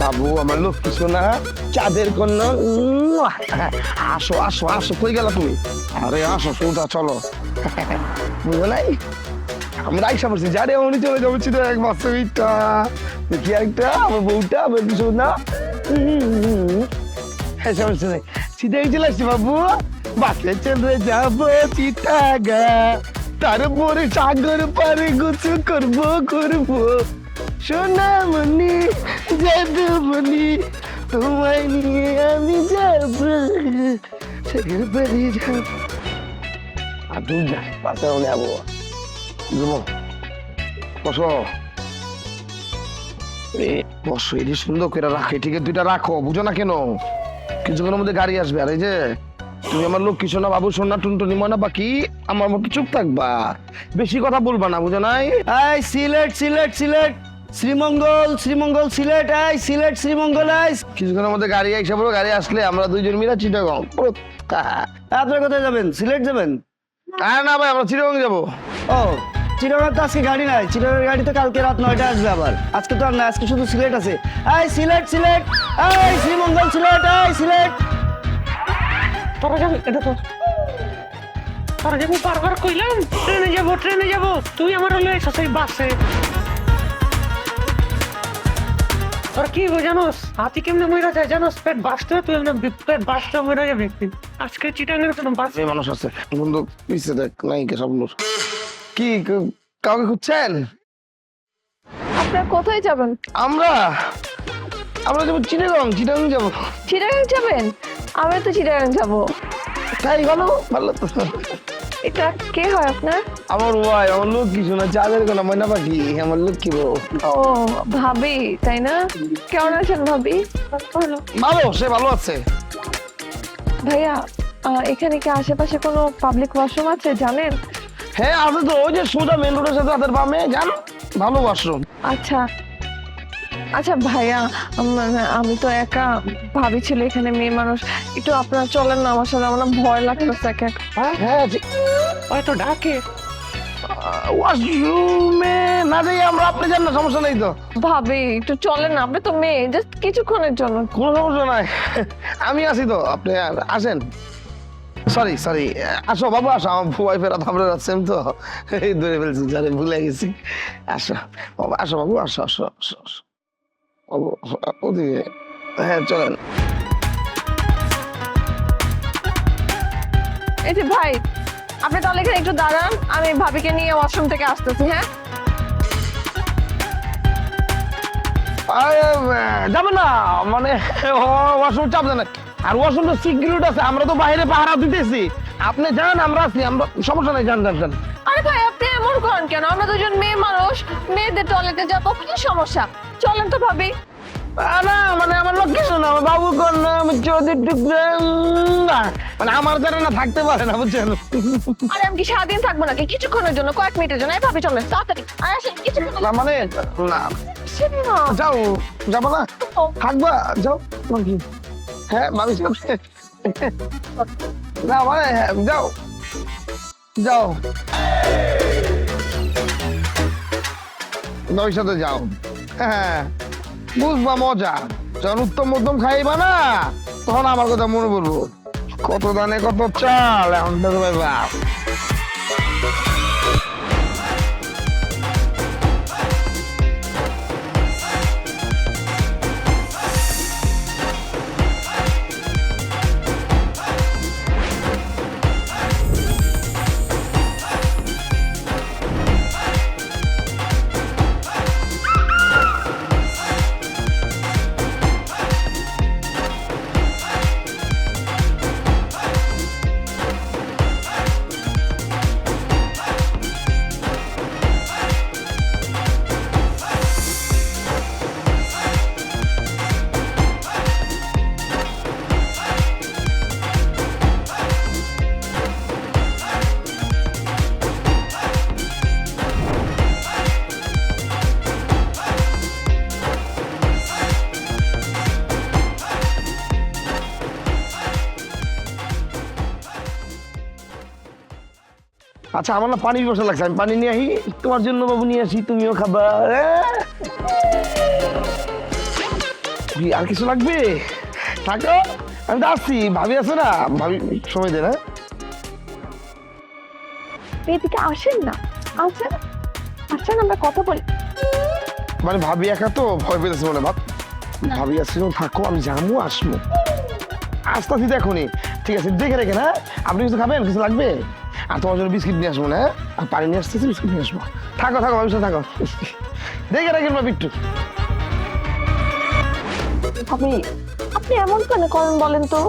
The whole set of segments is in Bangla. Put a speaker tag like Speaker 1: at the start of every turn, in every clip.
Speaker 1: বাবু আমার লক্ষ্মী সোনা, চাঁদের কন্যা, আসো আসো আসো, কই গেল তুমি? আরে আসো সোজা চলো। বুঝো নাই আমরা আইসা পড়ছি, যারে উনি চলে যাবো চিঠা এক বাস্তবিকটা দেখি একটা আমার বউটা আমার সোনা। হ্যাঁ সমস্যা নাই, চিঠাই চলে আসছি বাবু। বাসে চলে যাবো চিটাগা, তারপরে সাগর পারে গুছু করবো করবো। সোনামণি জাদুমণি, তোমায় নিয়ে আমি যাবো সাগর পারে যাবো। আর দূর যা বাসে নেবো বসো। বসো, এটি সুন্দর করে রাখো, এটিকে দুইটা রাখো, বুঝো না কেন? কিছুক্ষণের মধ্যে গাড়ি আসবে। আর এই যে তুমি আমার লক্ষ্মী সোনা বাবু সোনা টুনটুনি ময়না পাখি, আমার মতো চুপ থাকবা, বেশি কথা বলবা না, বুঝো নাই?
Speaker 2: এই সিলেট সিলেট সিলেট, শ্রীমঙ্গল শ্রীমঙ্গল সিলেট, এই সিলেট শ্রীমঙ্গল। এই
Speaker 1: কিছুক্ষণের মধ্যে গাড়ি আইসা পড়ো, গাড়ি আসলে আমরা দুইজন মিলে চিটাগং।
Speaker 2: আপনারা কোথায় যাবেন? সিলেট যাবেন?
Speaker 1: আর না ভাই, আমরা চিটাগং যাবো।
Speaker 2: ও চিটাগাং তো আজকে গাড়ি নাই, চিটাগাং গাড়ি তো কালকে রাত 9টায় আসবে আবার। আজকে তো আর না, আজকে শুধু সিলেট আছে। এই সিলেট সিলেট, এই শ্রীমঙ্গল সিলেট, এই সিলেট।
Speaker 3: তোরা যাবি, এটা তো তোরা যাবো, বারবার কইলাম ট্রেনে যাবো ট্রেনে যাবো, তুই আমার হলে সেই বাসে। তোরা কি গো জানোস হাতি কেমনে মরে যায় জানোস? পেট বাঁচতে তুই এমনি পেট বাঁচতে মরে যাবে একদিন। আজকে চিটাঙ্গের কোনো বাস
Speaker 1: এই মানুষ আছে বন্ধু, পিছিয়ে দেখ নাই কে সব লোক। কি কাউকে খুঁজছেন?
Speaker 4: আপনারা কোথায় যাবেন?
Speaker 1: আমরা আমরা যাবো চিটাগং, চিটাগং যাবো।
Speaker 4: চিটাগাং যাবেন? আমরা তো চিটাগাং যাব।
Speaker 1: তাই ভালো, ভালো তো।
Speaker 4: এটা কে হয় আপনার?
Speaker 1: আমার ওয়াই, আমার লক্ষ্মী শোনা, চাঁদের কোনা ময়না পাখি, আমার লক্ষ্মী বউ।
Speaker 4: ও ভাবি, তাই না? কেমন আছেন ভাবি? ভালো।
Speaker 1: ভালো, সে ভালো আছে।
Speaker 4: ভাইয়া, এখানে কি আশেপাশে কোনো পাবলিক ওয়াশরুম আছে জানেন?
Speaker 1: হ্যাঁ আছে তো, ওই যে সোজা মেন রোডের সাথে হাতের বামে যান, ভালো ওয়াশরুম।
Speaker 4: আচ্ছা আচ্ছা ভাইয়া, আমি তো একা, ভাবি ছিল এখানে, মেয়ে মানুষ, একটু আপনারা চলেন না আমার সাথে, আমার না ভয় লাগতেছে একা একা।
Speaker 1: হ্যাঁ
Speaker 3: হয়তো ডাকে।
Speaker 1: ওয়াশরুমে না যাই আমরা, আপনি যান না, সমস্যা নেই তো।
Speaker 4: ভাবি একটু চলেন না, আপনি তো মেয়ে, জাস্ট কিছুক্ষণের জন্য।
Speaker 1: কোনো সমস্যা নাই, আমি আছি তো, আপনি আসেন। সরি সরি, আসো বাবু আসো, আমার ওয়াইফের আপনার আছেন তো, এই ধরে ফেলছি, জানি ভুলে গেছি। আসো বাবু, আসো বাবু, আসো আসো আসো আসো বাবু, ওদিকে। হ্যাঁ চলেন।
Speaker 4: এই যে ভাই, আপনি তাহলে এখানে একটু দাঁড়ান, আমি ভাবিকে নিয়ে ওয়াশরুম থেকে আসতেছি। হ্যাঁ
Speaker 1: যাবে না মানে, ওয়াশরুম চাপ দেন, আর ওয়াশরুম তো সিকিউরিটি আছে, আমরা তো বাইরে পাহারা দিতেছি, আপনি যান, আমরা আছি, আমরা সমস্যা নাই, যান যান যান।
Speaker 4: আরে ভাই, আপনি এমন করেন কেন? আমরা দুজন মেয়ে মানুষ, মেয়েদের টয়লেটে যাবো, কি সমস্যা? চলেন তো ভাবি।
Speaker 1: না মানে আমার লক্ষ্মী শোনা, আমার বাবু কন্যা, আমার চৌধুরী টুকরা, মানে আমার দ্বারা না থাকতে পারে না, বুঝছেন?
Speaker 4: আরে আমি কি সারাদিন থাকবো নাকি? কিছুক্ষণের জন্য, কয়েক মিনিটের জন্য। এই ভাবি চলেন তাড়াতাড়ি, আর আসেন কিছুক্ষণ।
Speaker 1: না মানে, না
Speaker 4: আসেন না।
Speaker 1: যাও, যাবো না, থাকবা, যাও। হ্যাঁ ভাবি না মানে, যাও যাও, নয় সাথে যাও। হ্যাঁ বুঝবা মজা, যখন উত্তম মধ্যম খাইবা না, তখন আমার কথা মনে পড়বো, কত দানে কত চাল, এখন দেখো ভাইবা। আচ্ছা আমার না পানির বসা লাগছে, আমি পানি নিয়ে আসি তোমার জন্য বাবু, নিয়ে আসি, তুমিও খাবা। কি আর কিছু লাগবে? থাকো, আমি তো আসছি। ভাবি আছে না, ভাবি সময় দে না।
Speaker 4: এদিকে আসেন না, আসেন আসেন, আমরা কথা বলি।
Speaker 1: মানে ভাবি একা তো ভয় পেতেছে মনে ভাব। ভাবি আছে যখন থাকো, আমি যাবো আসবো, আসতেছি তো এখনই। ঠিক আছে, দেখে রেখে না। আপনি কিছু খাবেন, কিছু লাগবে? আর তোমার জন্য বিস্কিট নিয়ে আসবো না, আর পানি নিয়ে আসতেছি, বিস্কিট নিয়ে আসবো। থাকো থাকো ভাবির সাথে থাকো, দেখে রাখেন ভাবি একটু।
Speaker 4: ভাবি আপনি এমন কেন করেন বলেন তো?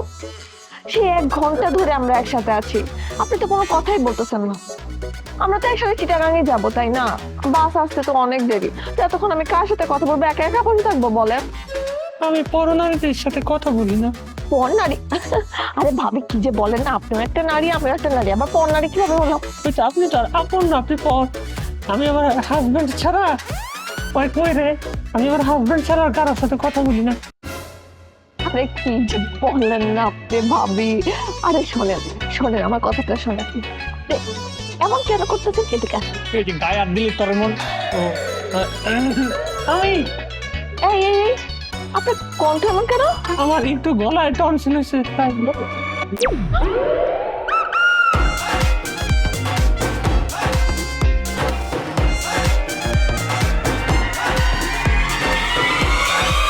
Speaker 4: সে 1 ঘন্টা ধরে আমরা একসাথে আছি, আপনি তো কোনো কথাই বলতেছেন না। আমরা তো একসাথে চিটাগাঙে যাবো, তাই না? বাস আসতে তো অনেক দেরি, তো এতক্ষণ আমি কার সাথে কথা বলবো? একা একা বসে থাকবো বলেন?
Speaker 3: আমি পরনারীদের সাথে কথা বলি না।
Speaker 4: পর নারী? আরে ভাবি কি যে বলেন না, আপনিও একটা নারী আমিও একটা নারী, আবার পর নারী কিভাবে হলো?
Speaker 3: ওইটা আপনি তো আর আপন না, আপনি পর। আমি আমার হাজবেন্ড ছাড়া ওই কই রে, আমি আমার হাজবেন্ড ছাড়া আর কারোর সাথে কথা বলি না।
Speaker 4: আরে কি যে বললেন না আপনি ভাবি। আরে শোনেন শোনেন, আমার কথাটা শোনেন। আপনি এমন কেন করতেছেন? এদিকে আসেন।
Speaker 3: এই যে গায়ে হাত দিলি তোর মন। আমি
Speaker 4: এই এই এই, আপনার কণ্ঠ এমন কেন?
Speaker 3: আমার একটু গলায় টনসিল হয়েছে তাই।